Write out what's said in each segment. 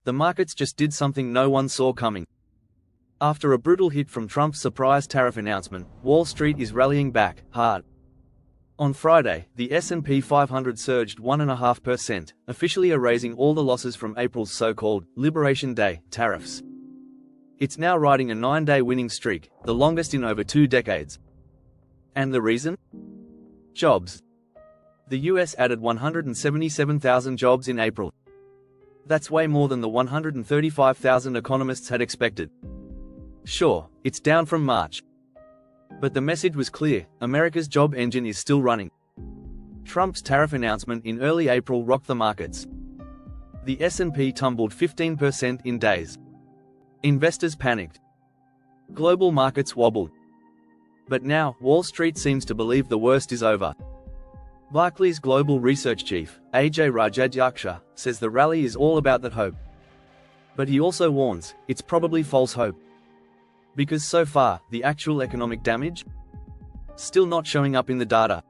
The markets just did something no one saw coming. After a brutal hit from Trump's surprise tariff announcement, Wall Street is rallying back, hard. On Friday, the S&P 500 surged 1.5%, officially erasing all the losses from April's so-called Liberation Day tariffs. It's now riding a 9-day winning streak, the longest in over 2 decades. And the reason? Jobs. The US added 177,000 jobs in April. That's way more than the 135,000 economists had expected. Sure, it's down from March. But the message was clear: America's job engine is still running. Trump's tariff announcement in early April rocked the markets. The S&P tumbled 15% in days. Investors panicked. Global markets wobbled. But now, Wall Street seems to believe the worst is over. Barclays global research chief, Ajay Rajayaksha, says the rally is all about that hope. But he also warns, it's probably false hope. Because so far, the actual economic damage? Still not showing up in the data.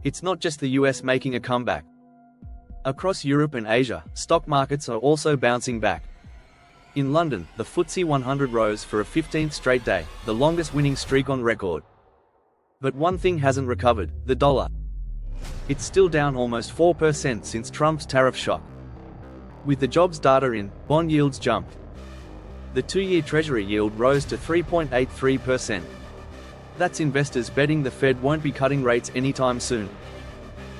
It's not just the US making a comeback. Across Europe and Asia, stock markets are also bouncing back. In London, the FTSE 100 rose for a 15th straight day, the longest winning streak on record. But one thing hasn't recovered: the dollar. It's still down almost 4% since Trump's tariff shock. With the jobs data in, bond yields jumped. The 2-year Treasury yield rose to 3.83%. That's investors betting the Fed won't be cutting rates anytime soon.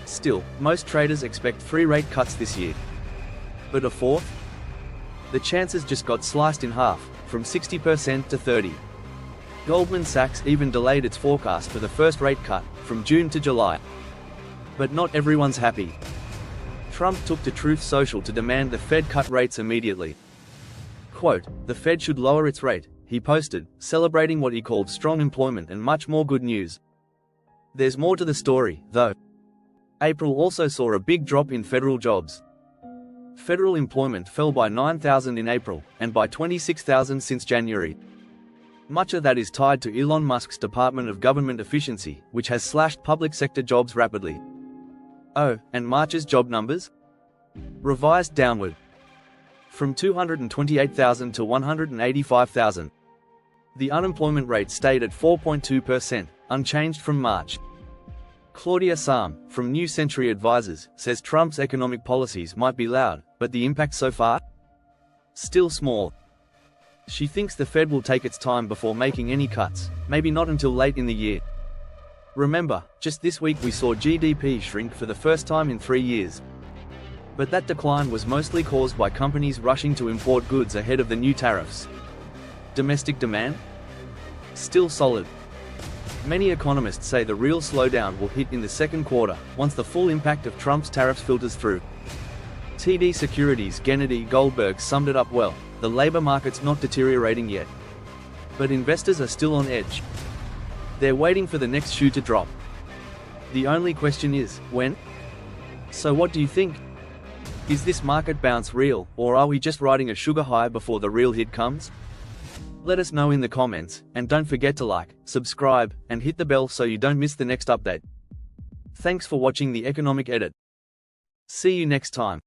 Still, most traders expect 3 rate cuts this year. But a 4th? The chances just got sliced in half, from 60% to 30%. Goldman Sachs even delayed its forecast for the first rate cut, from June to July. But not everyone's happy. Trump took to Truth Social to demand the Fed cut rates immediately. Quote, "The Fed should lower its rate," he posted, celebrating what he called strong employment and much more good news. There's more to the story, though. April also saw a big drop in federal jobs. Federal employment fell by 9,000 in April, and by 26,000 since January. Much of that is tied to Elon Musk's Department of Government Efficiency, which has slashed public sector jobs rapidly. Oh, and March's job numbers? Revised downward. From 228,000 to 185,000. The unemployment rate stayed at 4.2%, unchanged from March. Claudia Sahm, from New Century Advisors, says Trump's economic policies might be loud, but the impact so far? Still small. She thinks the Fed will take its time before making any cuts, maybe not until late in the year. Remember, just this week we saw GDP shrink for the first time in 3 years. But that decline was mostly caused by companies rushing to import goods ahead of the new tariffs. Domestic demand? Still solid. Many economists say the real slowdown will hit in the second quarter, once the full impact of Trump's tariffs filters through. TD Securities' Gennady Goldberg summed it up well: the labor market's not deteriorating yet. But investors are still on edge. They're waiting for the next shoe to drop. The only question is, when? So what do you think? Is this market bounce real, or are we just riding a sugar high before the real hit comes? Let us know in the comments, and don't forget to like, subscribe, and hit the bell so you don't miss the next update. Thanks for watching the Economic Edit. See you next time.